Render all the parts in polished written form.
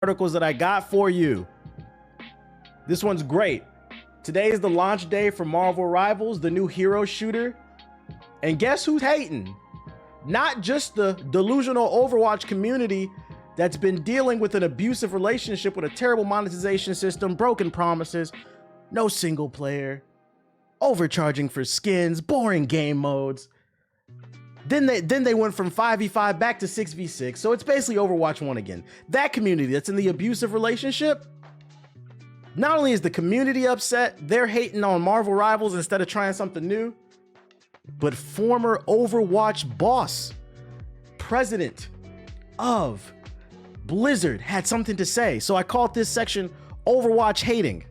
articles that I got for you. This one's great. Today is the launch day for Marvel Rivals, the new hero shooter. And guess who's hating? Not just the delusional Overwatch community that's been dealing with an abusive relationship with a terrible monetization system, broken promises, no single player, overcharging for skins, boring game modes. Then they went from 5v5 back to 6v6. So it's basically Overwatch 1 again. That community that's in the abusive relationship, not only is the community upset, they're hating on Marvel Rivals instead of trying something new, but former Overwatch boss, president of Blizzard had something to say. So I called this section Overwatch hating.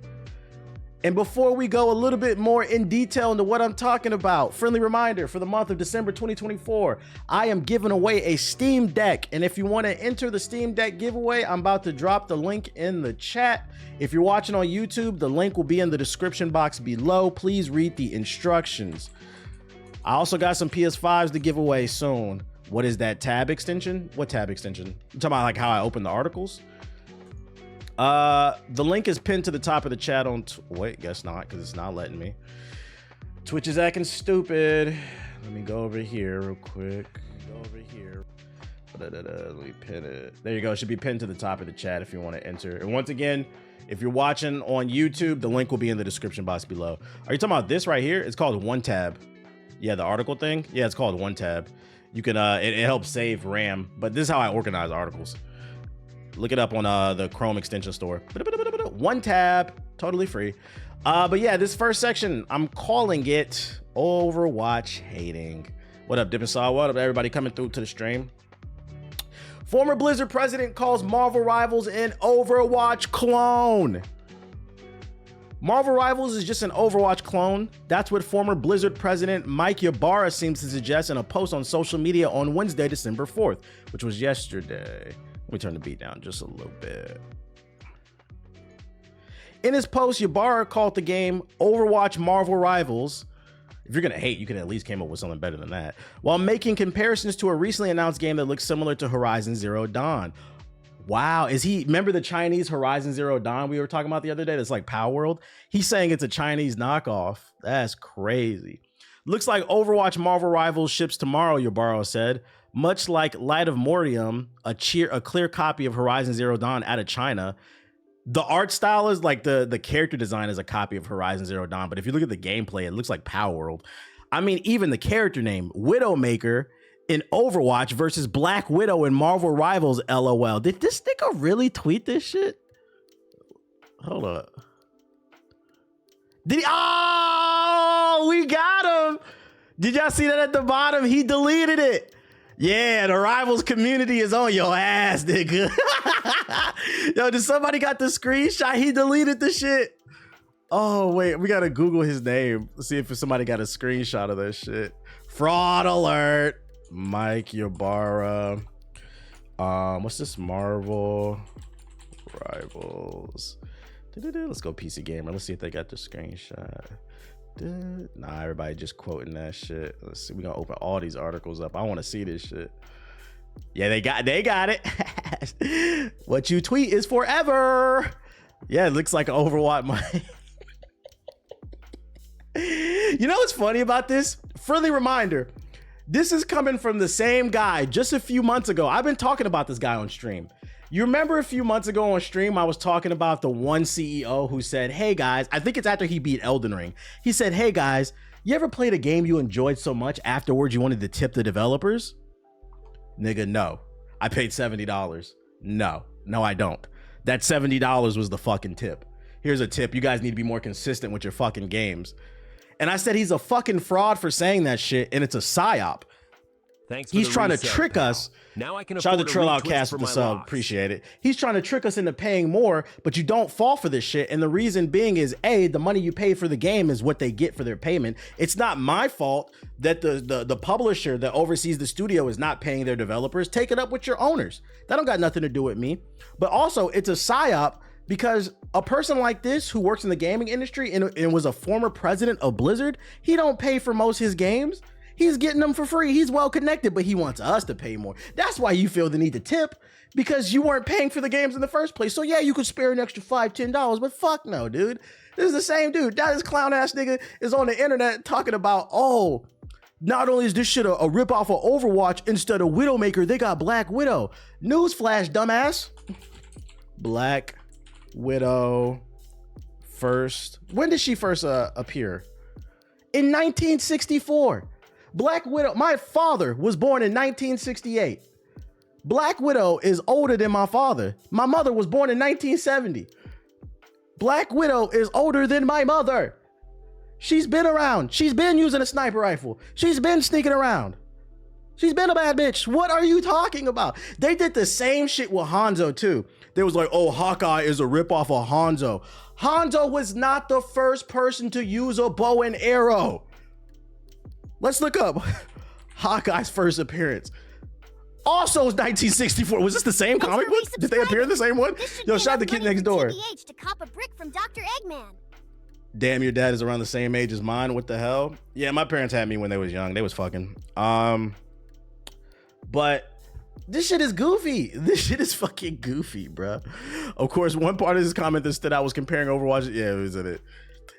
And before we go a little bit more in detail into what I'm talking about, friendly reminder, for the month of December 2024, I am giving away a Steam Deck. And if you want to enter the Steam Deck giveaway, I'm about to drop the link in the chat. If you're watching on YouTube, the link will be in the description box below. Please read the instructions. I also got some PS5s to give away soon. What is that tab extension? What tab extension? I'm talking about like how I open the articles. The link is pinned to the top of the chat on, wait, guess not, because it's not letting me. Twitch is acting stupid. Let me go over here real quick. Go over here. Let me pin it. There you go. It should be pinned to the top of the chat if you want to enter. And once again, if you're watching on YouTube, the link will be in the description box below. Are you talking about this right here? It's called One Tab. Yeah, the article thing. Yeah, it's called One Tab. You can, it helps save RAM, but this is how I organize articles. Look it up on the Chrome extension store. One tab, totally free. But yeah, this first section, I'm calling it Overwatch hating. What up, Dippin' Saw? What up, everybody coming through to the stream? Former Blizzard president calls Marvel Rivals an Overwatch clone. Marvel Rivals is just an Overwatch clone. That's what former Blizzard president Mike Ybarra seems to suggest in a post on social media on Wednesday, December 4th, which was yesterday. Let me turn the beat down just a little bit. In his post, Ybarra called the game Overwatch Marvel Rivals. If you're gonna hate, you can at least come up with something better than that. While making comparisons to a recently announced game that looks similar to Horizon Zero Dawn. Wow, remember the Chinese Horizon Zero Dawn we were talking about the other day? That's like Power World. He's saying it's a Chinese knockoff. That's crazy. Looks like Overwatch Marvel Rivals ships tomorrow, Ybarra said. Much like Light of Mortium, a clear copy of Horizon Zero Dawn out of China. The art style is like the character design is a copy of Horizon Zero Dawn, but if you look at the gameplay, it looks like Power World. I mean, even the character name, Widowmaker in Overwatch versus Black Widow in Marvel Rivals, LOL. Did this nigga really tweet this shit? Hold up. Did he? Oh, we got him. Did y'all see that at the bottom? He deleted it. Yeah, the Rivals community is on your ass, nigga. Yo, did somebody got the screenshot? He deleted the shit. Oh, wait, we gotta Google his name. Let's see if somebody got a screenshot of that shit. Fraud alert. Mike Ybarra. What's this? Marvel Rivals. Let's go PC Gamer. Let's see if they got the screenshot. Nah, everybody just quoting that shit. Let's see. We're gonna open all these articles up. I want to see this shit. Yeah, they got it. What you tweet is forever. Yeah, it looks like Overwatch. You know what's funny about this? Friendly reminder. This is coming from the same guy just a few months ago. I've been talking about this guy on stream. You remember a few months ago on stream, I was talking about the one CEO who said, hey guys, I think it's after he beat Elden Ring. He said, hey guys, you ever played a game you enjoyed so much afterwards you wanted to tip the developers? Nigga, no. I paid $70. No, I don't. That $70 was the fucking tip. Here's a tip. You guys need to be more consistent with your fucking games. And I said he's a fucking fraud for saying that shit, and it's a psyop. Thanks. He's trying to trick us. Now I can shout out to afford Trill a Outcast retwist with the for sub. my Appreciate it. He's trying to trick us into paying more, but you don't fall for this shit. And the reason being is, A, the money you pay for the game is what they get for their payment. It's not my fault that the publisher that oversees the studio is not paying their developers. Take it up with your owners. That don't got nothing to do with me. But also, it's a psyop because a person like this who works in the gaming industry and was a former president of Blizzard, he don't pay for most of his games. He's getting them for free. He's well connected, but he wants us to pay more. That's why you feel the need to tip, because you weren't paying for the games in the first place. So yeah, you could spare an extra $5, $10, but fuck no, dude. This is the same dude. That is clown ass nigga is on the internet talking about, oh, not only is this shit a ripoff of Overwatch, instead of Widowmaker, they got Black Widow. Newsflash, dumbass. Black Widow first. When did she first appear? In 1964. Black Widow, my father was born in 1968. Black Widow is older than my father. My mother was born in 1970. Black Widow is older than my mother. She's been around. She's been using a sniper rifle. She's been sneaking around. She's been a bad bitch. What are you talking about? They did the same shit with Hanzo too. They was like, oh, Hawkeye is a ripoff of Hanzo. Hanzo was not the first person to use a bow and arrow. Let's look up Hawkeye's first appearance. Also 1964. Was this the same comic book? Did they appear in the same one? Yo, shout out to Kid Next Door. To cop a brick from Dr. Eggman. Damn, your dad is around the same age as mine. What the hell? Yeah, my parents had me when they was young. They was fucking. But this shit is goofy. This shit is fucking goofy, bro. Of course, one part of this comment that stood out was comparing Overwatch. Yeah, it was in it.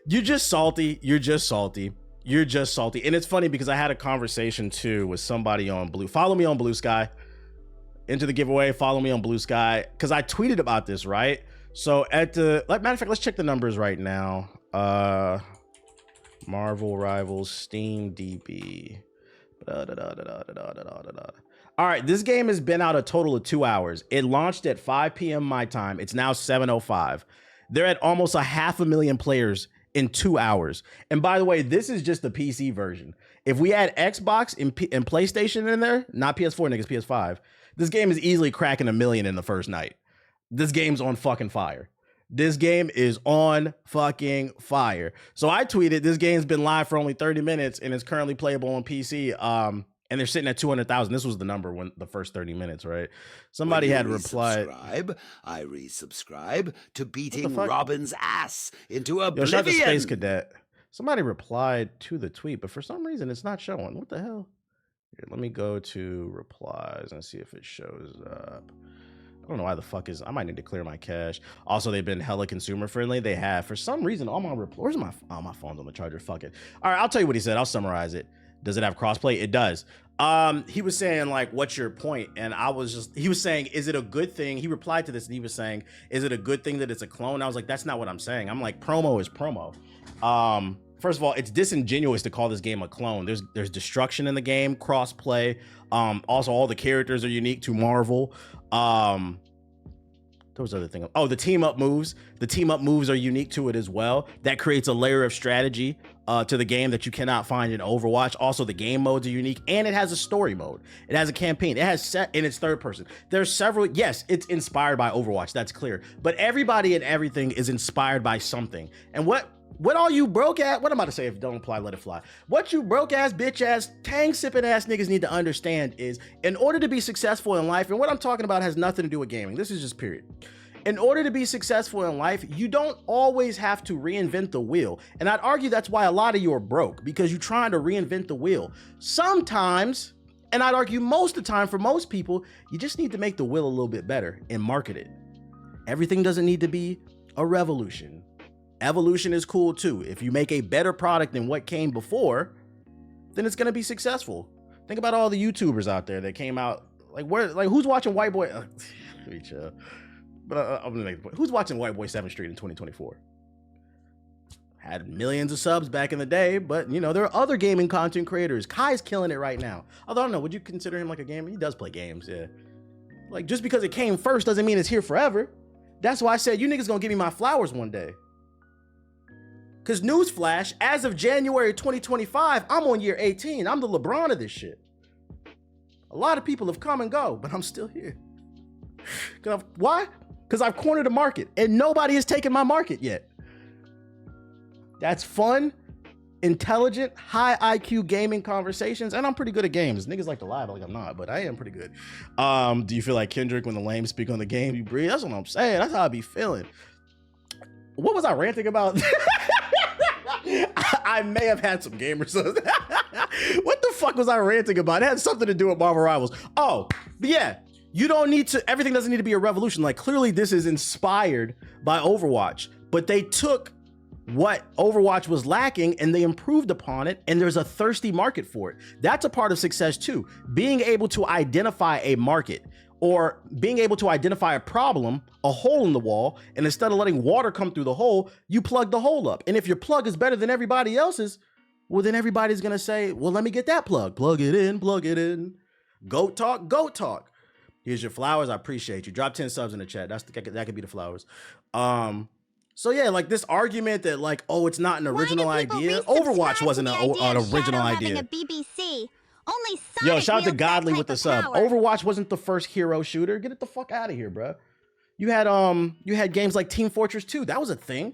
You're just salty. You're just salty. You're just salty. And it's funny because I had a conversation too with somebody on Blue. Follow me on Blue Sky. Enter the giveaway. Follow me on Blue Sky. Because I tweeted about this, right? So at the matter of fact, let's check the numbers right now. Marvel Rivals Steam DB. All right, this game has been out a total of 2 hours. It launched at 5 p.m. my time. It's now 7:05. They're at almost 500,000 players in 2 hours. And by the way, this is just the PC version. If we add Xbox and PlayStation in there, not PS4, niggas, PS5, this game is easily cracking 1 million in the first night. This game's on fucking fire. This game is on fucking fire. So I tweeted, this game's been live for only 30 minutes and it's currently playable on PC. And they're sitting at 200,000. This was the number when the first 30 minutes, right? Somebody had replied. I resubscribe to beating Robin's ass into oblivion. Yo, shout out to Space Cadet. Somebody replied to the tweet, but for some reason it's not showing. What the hell? Here, let me go to replies and see if it shows up. I don't know why the fuck is. I might need to clear my cache. Also, they've been hella consumer friendly. They have. For some reason, all my where's my my phone's on the charger. Fuck it. All right, I'll tell you what he said. I'll summarize it. Does it have crossplay? It does. He was saying like, what's your point? And he was saying, is it a good thing? He replied to this and he was saying, is it a good thing that it's a clone? I was like, that's not what I'm saying. I'm like, promo is promo. First of all, it's disingenuous to call this game a clone. There's destruction in the game, crossplay. Also all the characters are unique to Marvel. There was other thing. Oh, the team up moves. The team up moves are unique to it as well. That creates a layer of strategy to the game that you cannot find in Overwatch. Also, the game modes are unique, and it has a story mode. It has a campaign. It has set, and it's third person. There's several. Yes, it's inspired by Overwatch. That's clear. But everybody and everything is inspired by something. And what all you broke ass, what I'm about to say, if it don't apply, let it fly. What you broke ass, bitch ass, tang sipping ass niggas need to understand is, in order to be successful in life, and what I'm talking about has nothing to do with gaming. This is just period. In order to be successful in life, you don't always have to reinvent the wheel. And I'd argue that's why a lot of you are broke, because you're trying to reinvent the wheel. Sometimes, and I'd argue most of the time for most people, you just need to make the wheel a little bit better and market it. Everything doesn't need to be a revolution. Evolution is cool too. If you make a better product than what came before, then it's gonna be successful. Think about all the YouTubers out there that came out, who's watching White Boy? Let me chill. But I'm gonna make the point. Who's watching White Boy 7th Street in 2024? Had millions of subs back in the day, but you know, there are other gaming content creators. Kai's killing it right now. Although I don't know, would you consider him like a gamer? He does play games, yeah. Like, just because it came first doesn't mean it's here forever. That's why I said, you niggas gonna give me my flowers one day. Cause newsflash, as of January 2025, I'm on year 18. I'm the LeBron of this shit. A lot of people have come and go, but I'm still here. Why? Because I've cornered the market and nobody has taken my market yet. That's fun, intelligent, high IQ gaming conversations, and I'm pretty good at games. Niggas like to lie, but like I'm not, but I am pretty good. Do you feel like Kendrick when the lame speak on the game you breathe? That's what I'm saying. That's how I be feeling. What was I ranting about? I may have had some gamers. What the fuck was I ranting about? It had something to do with Marvel Rivals. Oh, but yeah, you don't need to, everything doesn't need to be a revolution. Like, clearly this is inspired by Overwatch, but they took what Overwatch was lacking and they improved upon it, and there's a thirsty market for it. That's a part of success too. Being able to identify a market, or being able to identify a problem, a hole in the wall, and instead of letting water come through the hole, you plug the hole up. And if your plug is better than everybody else's, well, then everybody's gonna say, well, let me get that plug. Plug it in, plug it in. Goat talk, goat talk. Here's your flowers, I appreciate you. Drop 10 subs in the chat. That could be the flowers. So yeah, like this argument that like, oh, it's not an original idea. Overwatch wasn't an original idea. A BBC. Only Yo, shout out to Godly with the sub. Overwatch wasn't the first hero shooter. Get it the fuck out of here, bro. You had games like Team Fortress 2. That was a thing.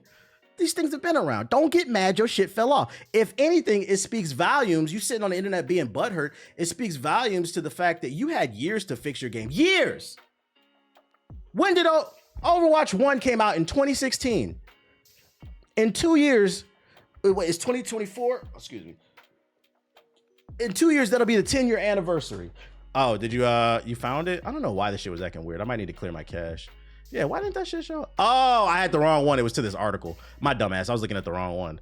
These things have been around. Don't get mad your shit fell off. If anything, it speaks volumes. You sitting on the internet being butthurt. It speaks volumes to the fact that you had years to fix your game. Years. When did Overwatch 1 came out in 2016? In 2 years, wait, it's 2024? Excuse me. In 2 years, that'll be the 10-year anniversary. Oh, did you found it? I don't know why this shit was acting weird. I might need to clear my cache. Yeah, why didn't that shit show? Oh, I had the wrong one. It was to this article. My dumbass. I was looking at the wrong one.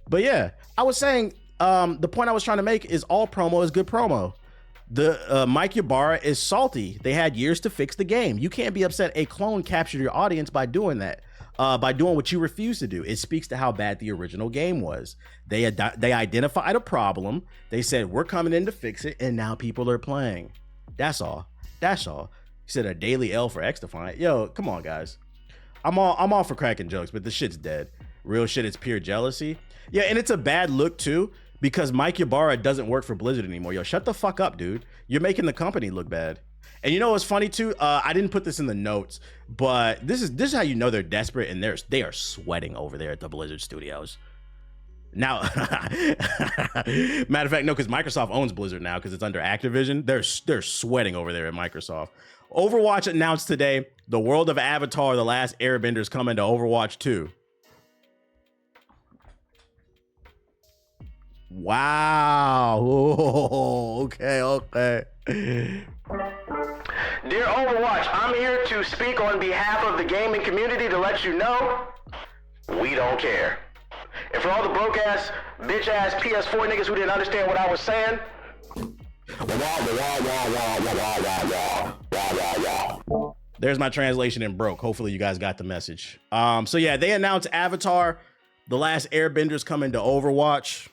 But yeah, I was saying the point I was trying to make is all promo is good promo. The Mike Ybarra is salty. They had years to fix the game. You can't be upset a clone captured your audience by doing that. By doing what you refuse to do. It speaks to how bad the original game was. They identified a problem. They said, we're coming in to fix it, and now people are playing. That's all. That's all. He said a daily L for XDefiant. Yo, come on, guys. I'm all for cracking jokes, but this shit's dead. Real shit, it's pure jealousy. Yeah, and it's a bad look too, because Mike Ybarra doesn't work for Blizzard anymore. Yo, shut the fuck up, dude. You're making the company look bad. And you know what's funny too? I didn't put this in the notes, but this is how you know they're desperate, and they are sweating over there at the Blizzard Studios. Now, matter of fact, no, because Microsoft owns Blizzard now because it's under Activision. They're sweating over there at Microsoft. Overwatch announced today the world of Avatar: The Last Airbender is coming to Overwatch 2. Wow. Oh, okay. Dear Overwatch, I'm here to speak on behalf of the gaming community to let you know we don't care. And for all the broke-ass, bitch-ass PS4 niggas who didn't understand what I was saying, there's my translation in broke. Hopefully you guys got the message. So yeah, they announced Avatar: The Last Airbender's coming to Overwatch.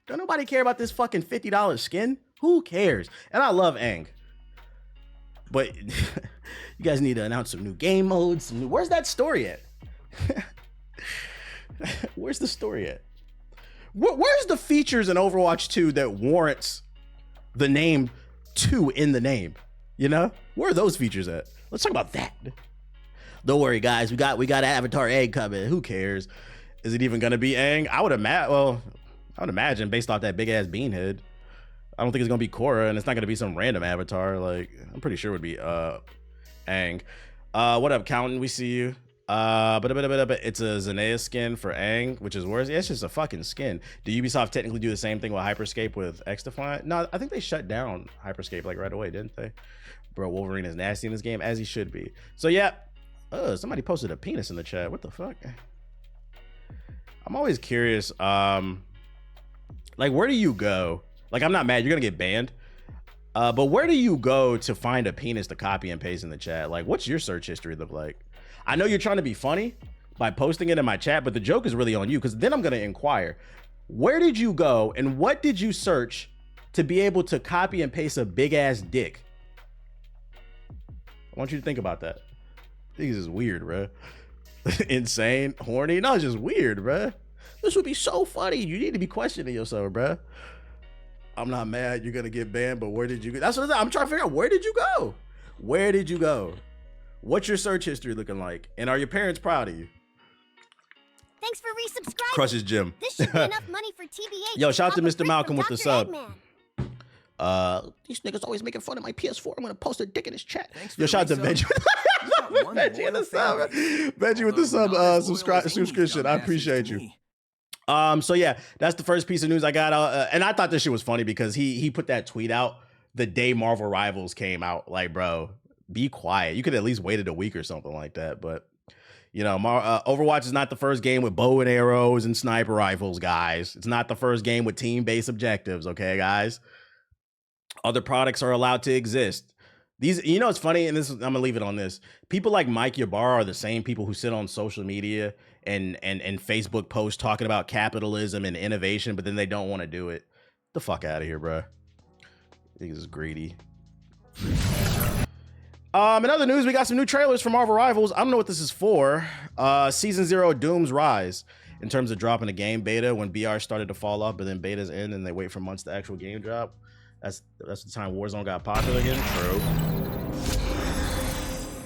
Don't nobody care about this fucking $50 skin? Who cares? And I love Aang. But you guys need to announce some new game modes. Where's that story at? Where's the story at? Where's the features in Overwatch 2 that warrants the name 2 in the name? You know? Where are those features at? Let's talk about that. Don't worry, guys. We got Avatar Aang coming. Who cares? Is it even gonna be Aang? I would imagine based off that big ass bean head. I don't think it's gonna be Korra, and it's not gonna be some random avatar. Like, I'm pretty sure it would be Aang. What up, Counting? We see you. But it's a Zendaya skin for Aang, which is worse. Yeah, it's just a fucking skin. Do Ubisoft technically do the same thing with Hyperscape with XDefiant? No, I think they shut down Hyperscape like right away, didn't they? Bro, Wolverine is nasty in this game, as he should be. So yeah, somebody posted a penis in the chat. What the fuck? I'm always curious. Like, where do you go? Like, I'm not mad. You're gonna get banned. But where do you go to find a penis to copy and paste in the chat? Like, what's your search history look like? I know you're trying to be funny by posting it in my chat, but the joke is really on you, because then I'm gonna inquire. Where did you go and what did you search to be able to copy and paste a big ass dick? I want you to think about that. This is weird, bro. Insane, horny. No, it's just weird, bro. This would be so funny. You need to be questioning yourself, bro. I'm not mad. You're gonna get banned, but where did you go? That's what I'm trying to figure out. Where did you go? Where did you go? What's your search history looking like? And are your parents proud of you? Thanks for resubscribing. Crushes Jim. This should be enough money for TBH. Yo, shout out to Mr. Malcolm with the sub. Eggman. These niggas always making fun of my PS4. I'm gonna post a dick in his chat. Yo, shout out to Benji. Benji with the sub. Benji with the sub subscription. I appreciate you. So yeah, that's the first piece of news I got. And I thought this shit was funny because he put that tweet out the day Marvel Rivals came out. Like, bro, be quiet. You could at least waited a week or something like that. But you know, Overwatch is not the first game with bow and arrows and sniper rifles, guys. It's not the first game with team-based objectives, okay, guys? Other products are allowed to exist. These, you know, it's funny, and I'm gonna leave it on this. People like Mike Ybarra are the same people who sit on social media and Facebook posts talking about capitalism and innovation, but then they don't want to do it. Get the fuck out of here, bro. This is greedy. In other news, we got some new trailers for Marvel Rivals. I don't know what this is for. Season 0 Doom's Rise. In terms of dropping a game beta when BR started to fall off, but then betas end and they wait for months to actual game drop. That's the time Warzone got popular again. True.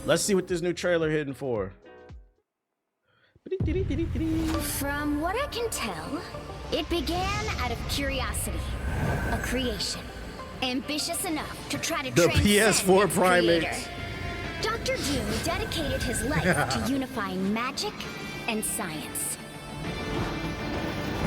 Let's see what this new trailer hitting for. From what I can tell, it began out of curiosity, a creation, ambitious enough to try to the transcend PS4 its Primate. creator. Dr. Doom dedicated his life to unifying magic and science.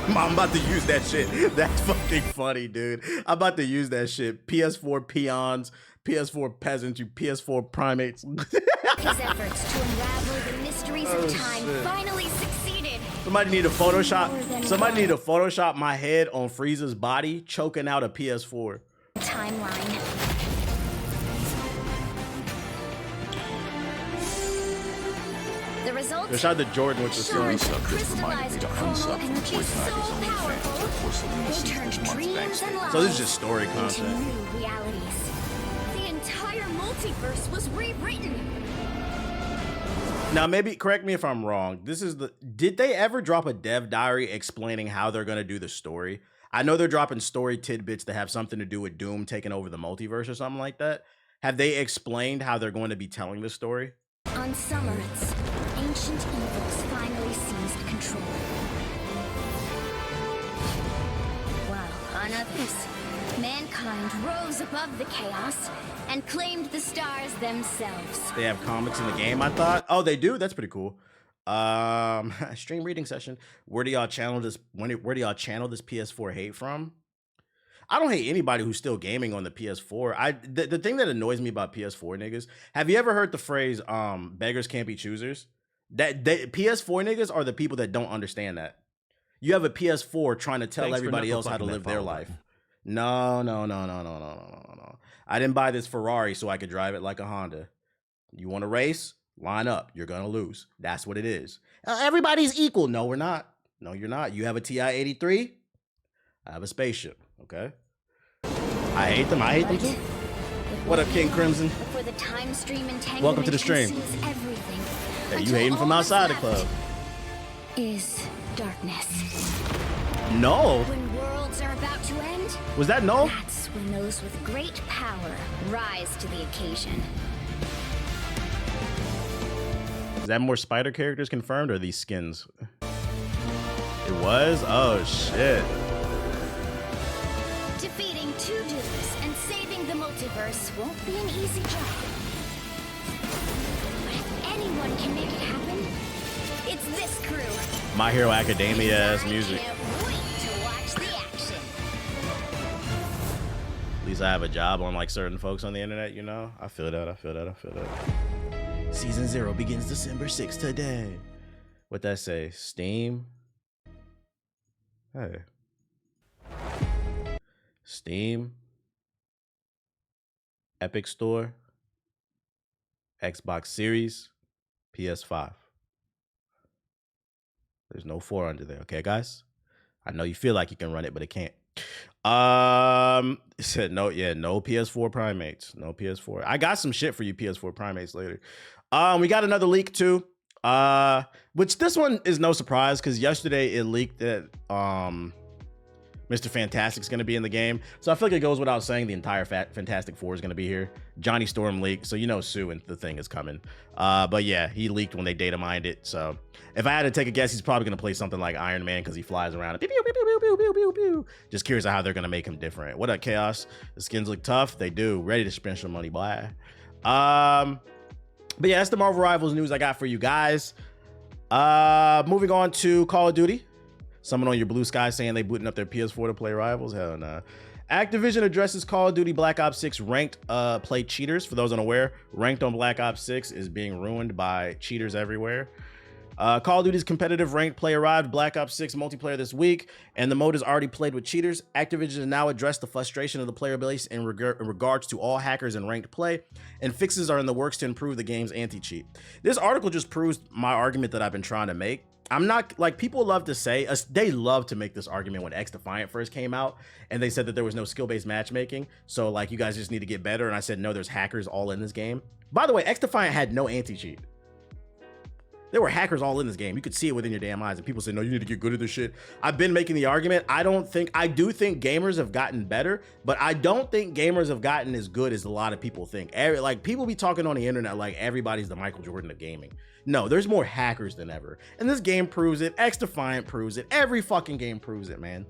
I'm about to use that shit. That's fucking funny, dude. I'm about to use that shit. PS4 peons, PS4 peasants, you PS4 primates. His efforts to unravel the mysteries of time finally succeeded. Somebody need to Photoshop my head on Frieza's body choking out a PS4. Timeline. The results Shout out to Jordan with the show story. crystallized chromal energy so powerful, they turned dreams and lives So this is just story into content. new realities. The entire multiverse was rewritten. Now, maybe correct me if I'm wrong. Did they ever drop a dev diary explaining how they're gonna do the story? I know they're dropping story tidbits that have something to do with Doom taking over the multiverse or something like that. Have they explained how they're going to be telling the story? On Summers, ancient evils finally seized control. While on others, mankind rose above the chaos and claimed the stars themselves. They have comics in the game, I thought. Oh, they do? That's pretty cool. Stream reading session. Where do y'all channel this? Where do y'all channel this PS4 hate from? I don't hate anybody who's still gaming on the PS4. The thing that annoys me about PS4 niggas, have you ever heard the phrase beggars can't be choosers? That PS4 niggas are the people that don't understand that. You have a PS4 trying to tell everybody else how to live their life. No. I didn't buy this Ferrari so I could drive it like a Honda. You want to race? Line up. You're going to lose. That's what it is. Everybody's equal. No, we're not. No, you're not. You have a TI-83. I have a spaceship. Okay. I hate them too. What up, King Crimson? Before the time stream Welcome to the stream. Hey, you hating from outside the club? Is darkness. No. When worlds are about to end, Was that no? that's when those with great power rise to the occasion. Is that more spider characters confirmed or these skins? It was? Oh, shit. Defeating two Dooms and saving the multiverse won't be an easy job. But if anyone can make it happen, it's this crew. My Hero Academia-ass music. I can't wait to watch the action. At least I have a job on like certain folks on the internet, you know? I feel that. Season 0 begins December 6th today. What that say? Steam? Hey. Steam, Epic Store, Xbox Series, PS5. There's no 4 under there, okay, guys? I know you feel like you can run it, but it can't. It said no PS4 Primates, no PS4. I got some shit for you PS4 Primates later. We got another leak too, which this one is no surprise because yesterday it leaked that Mr. Fantastic's going to be in the game. So I feel like it goes without saying the entire Fantastic Four is going to be here. Johnny Storm leaked, so you know Sue and the thing is coming. But yeah, he leaked when they data mined it. So if I had to take a guess, he's probably going to play something like Iron Man because he flies around and pew, pew, pew, pew, pew, pew, pew, pew. Just curious how they're going to make him different. What up, Chaos? The skins look tough. They do. Ready to spend some money, boy. But yeah, that's the Marvel Rivals news I got for you guys. Moving on to Call of Duty. Someone on your blue sky saying they booting up their PS4 to play Rivals? Hell nah. Activision addresses Call of Duty Black Ops 6 ranked play cheaters. For those unaware, ranked on Black Ops 6 is being ruined by cheaters everywhere. Call of Duty's competitive ranked play arrived Black Ops 6 multiplayer this week, and the mode is already played with cheaters. Activision has now addressed the frustration of the player base in regards to all hackers in ranked play, and fixes are in the works to improve the game's anti-cheat. This article just proves my argument that I've been trying to make. I'm not, like, people love to say, they love to make this argument when X Defiant first came out, and they said that there was no skill-based matchmaking, so, like, you guys just need to get better, and I said, no, there's hackers all in this game. By the way, X Defiant had no anti-cheat. There were hackers all in this game. You could see it within your damn eyes, and people say, no, you need to get good at this shit. I've been making the argument. I do think gamers have gotten better, but I don't think gamers have gotten as good as a lot of people think. Like, people be talking on the internet like everybody's the Michael Jordan of gaming. No, there's more hackers than ever. And this game proves it. X Defiant proves it. Every fucking game proves it, man.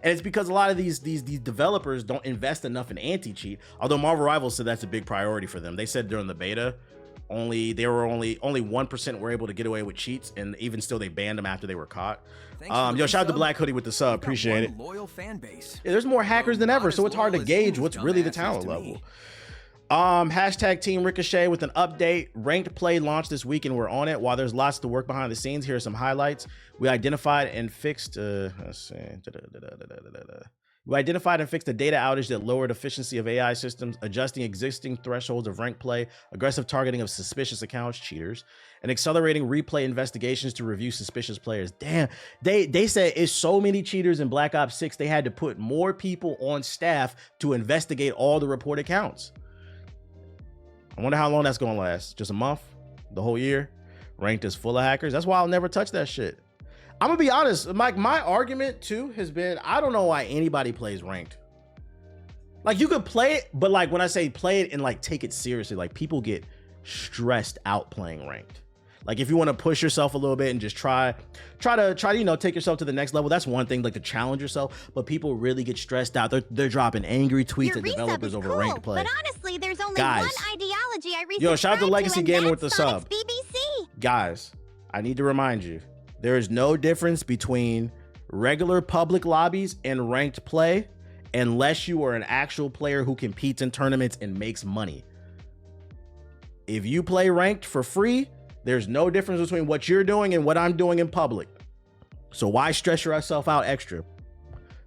And it's because a lot of these developers don't invest enough in anti-cheat, although Marvel Rivals said that's a big priority for them. They said during the beta, only 1% were able to get away with cheats, and even still they banned them after they were caught. Yo, shout out to Black Hoodie with the sub, appreciate it. Loyal fan base. Yeah, there's more hackers than ever, so it's hard to gauge what's really the talent level. Hashtag Team Ricochet with an update. Ranked play launched this week and we're on it. While there's lots to work behind the scenes, here are some highlights. We identified and fixed We identified and fixed a data outage that lowered efficiency of AI systems, adjusting existing thresholds of ranked play, aggressive targeting of suspicious accounts, cheaters, and accelerating replay investigations to review suspicious players. Damn, they said it's so many cheaters in Black Ops 6, they had to put more people on staff to investigate all the reported counts. I wonder how long that's gonna last. Just a month? The whole year? Ranked is full of hackers? That's why I'll never touch that shit. I'm gonna be honest, like, my argument too has been, I don't know why anybody plays ranked. Like, you could play it, but like when I say play it and like take it seriously, like people get stressed out playing ranked. Like, if you want to push yourself a little bit and just try to, you know, take yourself to the next level, that's one thing, like to challenge yourself, but people really get stressed out. They're dropping angry tweets at developers over ranked play. But honestly, there's only Guys, one ideology I recently yo, shout out to Legacy Gamer with the sub. BBC. Guys, I need to remind you, there is no difference between regular public lobbies and ranked play unless you are an actual player who competes in tournaments and makes money. If you play ranked for free, there's no difference between what you're doing and what I'm doing in public. So why stress yourself out extra?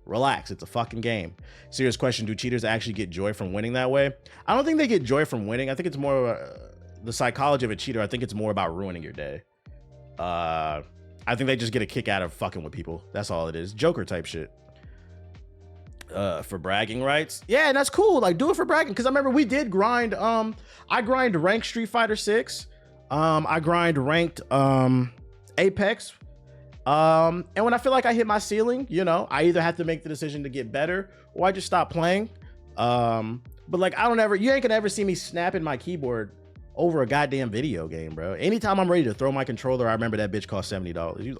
Relax, it's a fucking game. Serious question, do cheaters actually get joy from winning that way? I don't think they get joy from winning. I think it's more the psychology of a cheater. I think it's more about ruining your day. I think they just get a kick out of fucking with people. That's all it is. Joker type shit. For bragging rights. Yeah, and that's cool. Like, do it for bragging. Because I remember we did grind. I grind ranked Street Fighter 6. I grind ranked Apex. And when I feel like I hit my ceiling, you know, I either have to make the decision to get better or I just stop playing. But like, you ain't gonna ever see me snapping my keyboard over a goddamn video game, bro. Anytime I'm ready to throw my controller, I remember that bitch cost $70.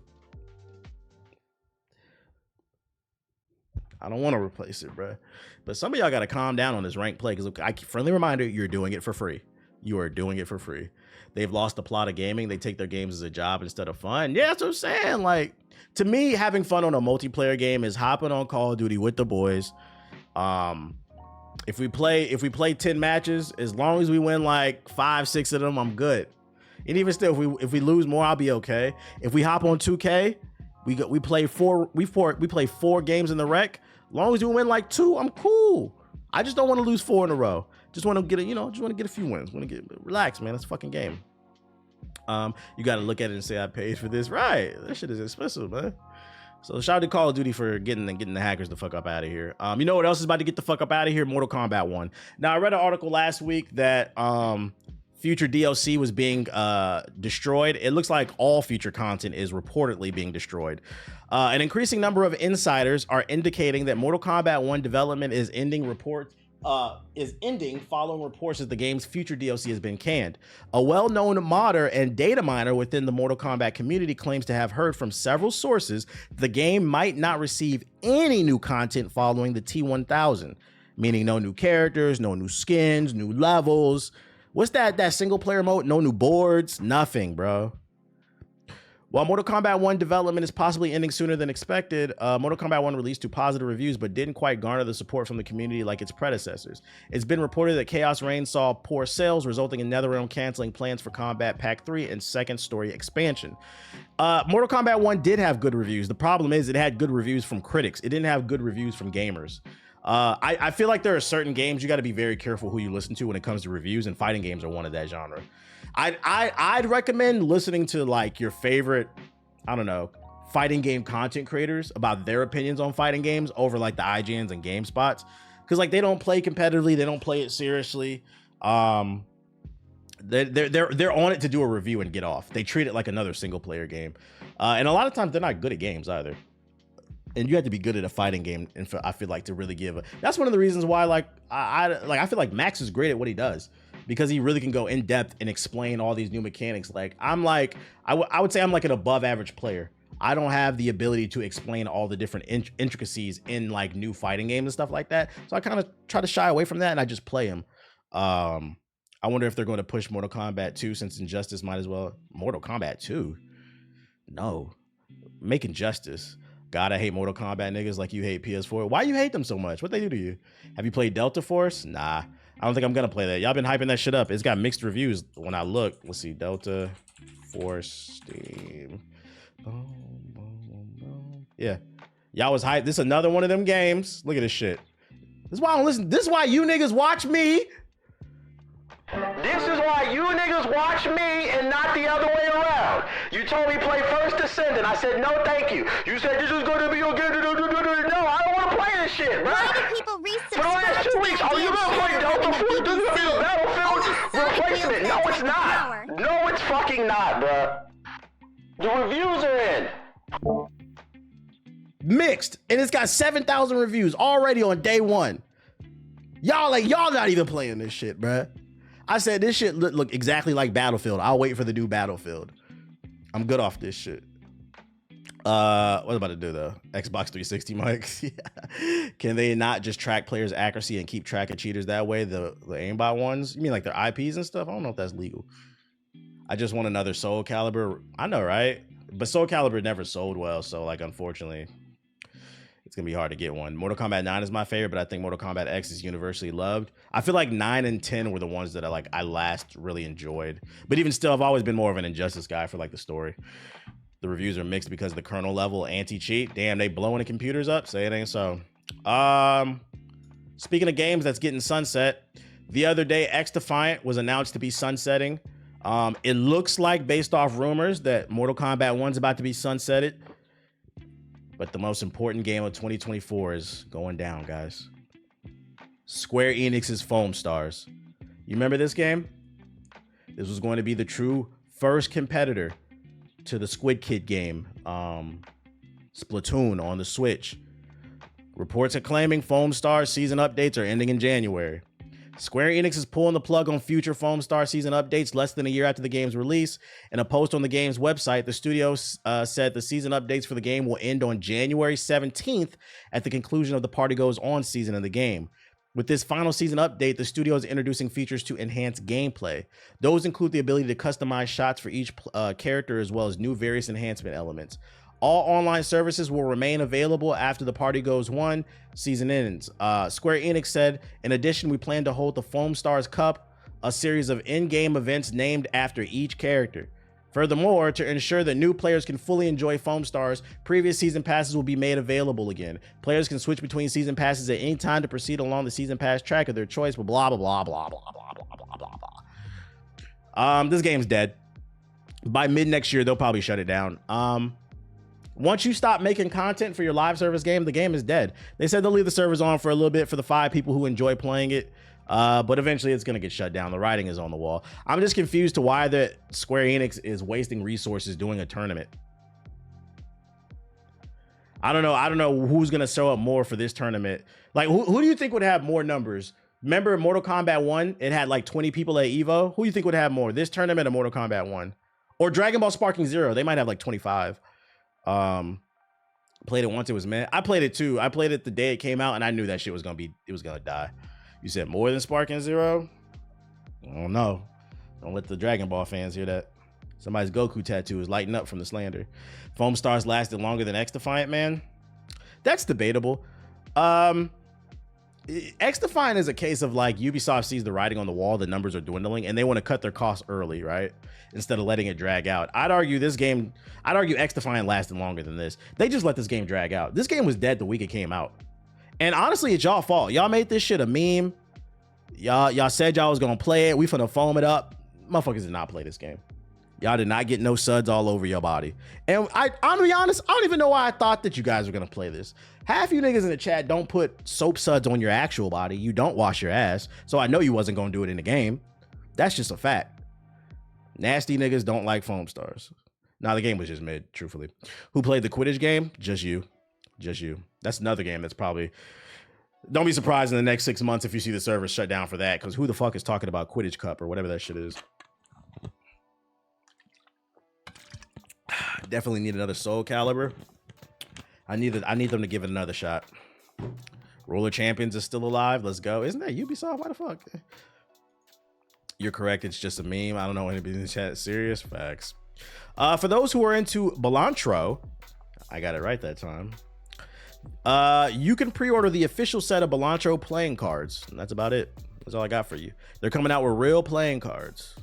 I don't want to replace it, bro. But some of y'all gotta calm down on this ranked play, because friendly reminder, you're doing it for free. You are doing it for free. They've lost the plot of gaming. They take their games as a job instead of fun. Yeah, that's what I'm saying. Like, to me, having fun on a multiplayer game is hopping on Call of Duty with the boys. If we play 10 matches, as long as we win like 5-6 of them, I'm good. And even still, if we lose more, I'll be okay. If we hop on 2K, we play 4 games in the rec. As long as we win like 2, I'm cool. I just don't want to lose 4 in a row. Just want to get a few wins. Relax, man. It's a fucking game. You got to look at it and say I paid for this, right? That shit is expensive, man. So shout out to Call of Duty for getting the hackers the fuck up out of here. You know what else is about to get the fuck up out of here? Mortal Kombat 1. Now, I read an article last week that future DLC was being destroyed. It looks like all future content is reportedly being destroyed. An increasing number of insiders are indicating that Mortal Kombat 1 development is ending following reports that the game's future DLC has been canned. A well-known modder and data miner within the Mortal Kombat community claims to have heard from several sources the game might not receive any new content following the T1000, meaning no new characters, no new skins, new levels. What's that single player mode? No new boards, nothing, bro. While Mortal Kombat 1 development is possibly ending sooner than expected, Mortal Kombat 1 released to positive reviews but didn't quite garner the support from the community like its predecessors. It's been reported that Chaos Reign saw poor sales, resulting in NetherRealm canceling plans for Combat Pack 3 and second story expansion. Mortal Kombat 1 did have good reviews. The problem is it had good reviews from critics. It didn't have good reviews from gamers. I feel like there are certain games you got to be very careful who you listen to when it comes to reviews, and fighting games are one of that genre. I'd recommend listening to like your favorite, I don't know, fighting game content creators about their opinions on fighting games over like the IGNs and GameSpots, because like they don't play competitively, they don't play it seriously. They're on it to do a review and get off. They treat it like another single player game, and a lot of times they're not good at games either. And you have to be good at a fighting game, and I feel like to really give a. That's one of the reasons why I feel like Max is great at what he does, because he really can go in depth and explain all these new mechanics. Like I would say I'm like an above average player. I don't have the ability to explain all the different intricacies in like new fighting games and stuff like that. So I kind of try to shy away from that, and I just play them. I wonder if they're going to push Mortal Kombat 2, since Injustice might as well. Mortal Kombat 2? No. Make Injustice. God, I hate Mortal Kombat niggas like you hate PS4. Why you hate them so much? What they do to you? Have you played Delta Force? Nah. I don't think I'm gonna play that. Y'all been hyping that shit up. It's got mixed reviews when I look. Let's see, Delta Force Steam. Boom, boom, boom, boom. Yeah, y'all was hyped. This is another one of them games. Look at this shit. This is why I don't listen. This is why you niggas watch me. This is why you niggas watch me and not the other way around. You told me play First Descendant. I said no, thank you. You said this is gonna be your game. No, I don't want to play this shit, bro. Why do people For the last 2 weeks, are you gonna play Delta Force? This is gonna be the Battlefield replacement. No, it's not. No, it's fucking not, bro. The reviews are in. Mixed, and it's got 7,000 reviews already on day one. Y'all not even playing this shit, bruh. I said this shit look exactly like Battlefield. I'll wait for the new Battlefield. I'm good off this shit. What am I about to do though? Xbox 360 mics. Yeah. Can they not just track players' accuracy and keep track of cheaters that way? The aimbot ones? You mean like their IPs and stuff? I don't know if that's legal. I just want another Soul Calibur. I know, right? But Soul Calibur never sold well, so like unfortunately, it's gonna be hard to get one. Mortal Kombat 9 is my favorite, but I think Mortal Kombat X is universally loved. I feel like 9 and 10 were the ones that I last really enjoyed. But even still, I've always been more of an Injustice guy for like the story. The reviews are mixed because of the kernel level anti-cheat. Damn, they blowing the computers up. Say it ain't so. Speaking of games that's getting sunset, the other day X Defiant was announced to be sunsetting. It looks like, based off rumors, that Mortal Kombat 1's about to be sunsetted. But the most important game of 2024 is going down, guys. Square Enix's Foam Stars. You remember this game? This was going to be the true first competitor to the Squid Kid game, Splatoon on the Switch. Reports are claiming Foam Stars season updates are ending in January. Square Enix is pulling the plug on future Foam Star season updates less than a year after the game's release. In a post on the game's website, the studio said the season updates for the game will end on January 17th at the conclusion of the Party Goes On season of the game. With this final season update, the studio is introducing features to enhance gameplay. Those include the ability to customize shots for each character, as well as new various enhancement elements. All online services will remain available after the Party Goes On season ends. Square Enix said, in addition, we plan to hold the Foam Stars Cup, a series of in-game events named after each character. Furthermore, to ensure that new players can fully enjoy Foam Stars, previous season passes will be made available again. Players can switch between season passes at any time to proceed along the season pass track of their choice, but blah, blah, blah, blah, blah, blah, blah, blah, blah, blah. This game's dead. By mid-next year, they'll probably shut it down. Once you stop making content for your live service game, the game is dead. They said they'll leave the servers on for a little bit for the 5 people who enjoy playing it. But eventually it's going to get shut down. The writing is on the wall. I'm just confused to why the Square Enix is wasting resources doing a tournament. I don't know who's going to show up more for this tournament. Like, who do you think would have more numbers? Remember Mortal Kombat 1? It had like 20 people at EVO. Who do you think would have more? This tournament or Mortal Kombat 1? Or Dragon Ball Sparking Zero? They might have like 25. Played it once, it was meh. I played it too. I played it the day it came out, and I knew that shit was gonna die. You said more than Sparking Zero? I don't know. Don't let the Dragon Ball fans hear that. Somebody's Goku tattoo is lighting up from the slander. Foam Stars lasted longer than X Defiant, man. That's debatable. X Defiant is a case of like Ubisoft sees the writing on the wall, the numbers are dwindling, and they want to cut their costs early, right? Instead of letting it drag out. I'd argue X Defiant lasted longer than this. They just let this game drag out. This game was dead the week it came out. And honestly, it's y'all fault. Y'all made this shit a meme. Y'all said y'all was gonna play it. We finna foam it up. Motherfuckers did not play this game. Y'all did not get no suds all over your body. And I'm gonna be honest, I don't even know why I thought that you guys were gonna play this. Half you niggas in the chat don't put soap suds on your actual body. You don't wash your ass. So I know you wasn't gonna do it in the game. That's just a fact. Nasty niggas don't like foam stars. Nah, the game was just mid, truthfully. Who played the Quidditch game? Just you. Just you. That's another game that's probably... Don't be surprised in the next 6 months if you see the servers shut down for that, because who the fuck is talking about Quidditch Cup or whatever that shit is? Definitely need another Soul Calibur. I need them to give it another shot. Roller Champions is still alive. Let's go. Isn't that Ubisoft? Why the fuck? You're correct. It's just a meme. I don't know anybody in the chat. Serious facts. For those who are into Balatro, I got it right that time. You can pre-order the official set of Balatro playing cards. And that's about it. That's all I got for you. They're coming out with real playing cards.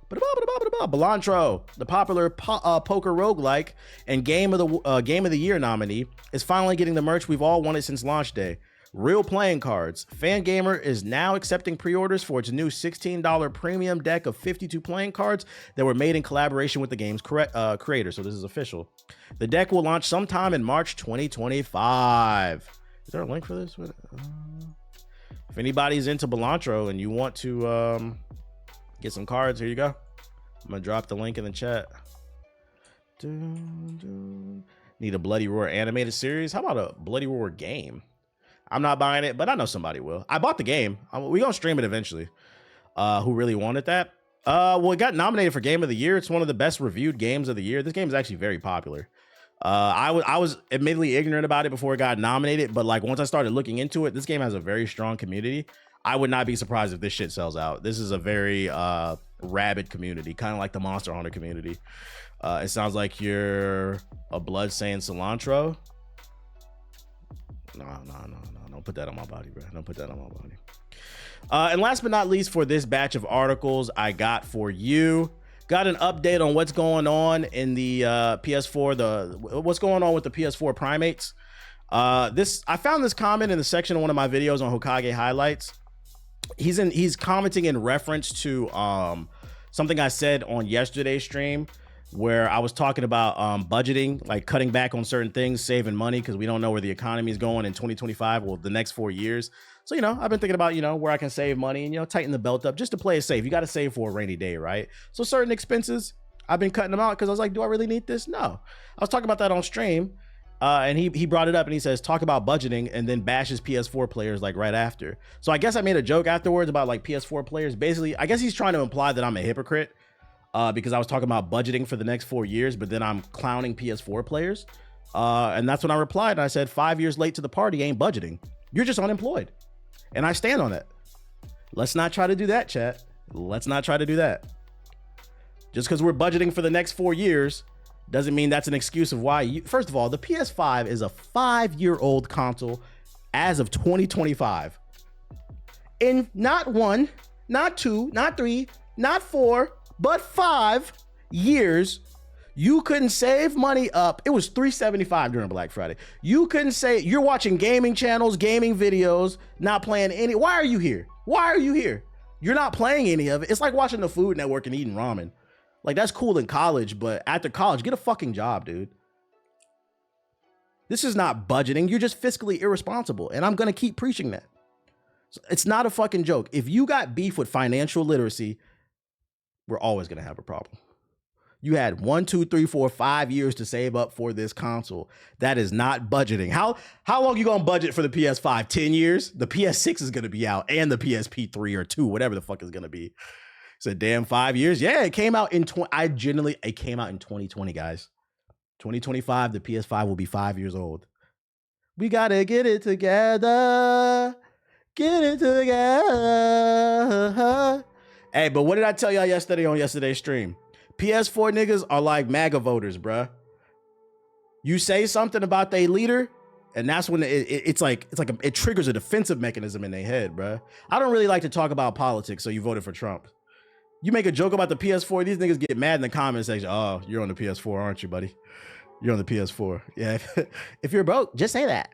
Balatro, the popular poker roguelike and game of the year nominee, is finally getting the merch we've all wanted since launch day. Real playing cards. Fangamer is now accepting pre-orders for its new $16 premium deck of 52 playing cards that were made in collaboration with the game's creator. So this is official. The deck will launch sometime in March 2025. Is there a link for this? If anybody's into Balatro and you want to get some cards, here you go. I'm gonna drop the link in the chat. Need a Bloody Roar animated series? How about a Bloody Roar game? I'm not buying it, but I know somebody will. I bought the game. We're gonna stream it eventually. Who really wanted that? Well, it got nominated for Game of the Year. It's one of the best reviewed games of the year. This game is actually very popular. I was admittedly ignorant about it before it got nominated, but like once I started looking into it, this game has a very strong community. I would not be surprised if this shit sells out. This is a very rabid community, kind of like the Monster Hunter community. It sounds like you're a blood saying cilantro. No. Don't put that on my body, bro. Don't put that on my body. And last but not least, for this batch of articles I got for you, got an update on what's going on in the PS4, what's going on with the PS4 primates. I found this comment in the section of one of my videos on Hokage highlights. He's commenting in reference to something I said on yesterday's stream, where I was talking about budgeting, like cutting back on certain things, saving money, because we don't know where the economy is going in 2025, well, the next 4 years. So, I've been thinking about, where I can save money and, tighten the belt up just to play it safe. You got to save for a rainy day, right? So certain expenses, I've been cutting them out because I was like, do I really need this? No. I was talking about that on stream. And he brought it up and he says, talk about budgeting, and then bashes PS4 players like right after. So I guess I made a joke afterwards about like PS4 players. Basically, I guess he's trying to imply that I'm a hypocrite. Because I was talking about budgeting for the next 4 years, but then I'm clowning PS4 players. And that's when I replied. And I said, 5 years late to the party ain't budgeting. You're just unemployed. And I stand on that. Let's not try to do that, chat. Let's not try to do that. Just because we're budgeting for the next 4 years doesn't mean that's an excuse of why you... First of all, the PS5 is a 5-year-old console as of 2025. In not 1, not 2, not 3, not 4... but 5 years, you couldn't save money up. It was $375 during Black Friday. You couldn't say, you're watching gaming channels, gaming videos, not playing any. Why are you here? Why are you here? You're not playing any of it. It's like watching the Food Network and eating ramen. Like, that's cool in college, but after college, get a fucking job, dude. This is not budgeting. You're just fiscally irresponsible. And I'm going to keep preaching that. So it's not a fucking joke. If you got beef with financial literacy, we're always going to have a problem. You had 1, 2, 3, 4, 5 years to save up for this console. That is not budgeting. How long you going to budget for the PS5? 10 years? The PS6 is going to be out, and the PSP 3 or 2, whatever the fuck is going to be. It's a damn 5 years. Yeah, it came out in it came out in 2020, guys. 2025, the PS5 will be 5 years old. We got to get it together. Get it together. Hey, but what did I tell y'all yesterday on yesterday's stream? PS4 niggas are like MAGA voters, bruh. You say something about their leader, and that's when it triggers a defensive mechanism in their head, bruh. I don't really like to talk about politics, so you voted for Trump. You make a joke about the PS4, these niggas get mad in the comment section. Oh, you're on the PS4, aren't you, buddy? You're on the PS4. Yeah, if you're broke, just say that.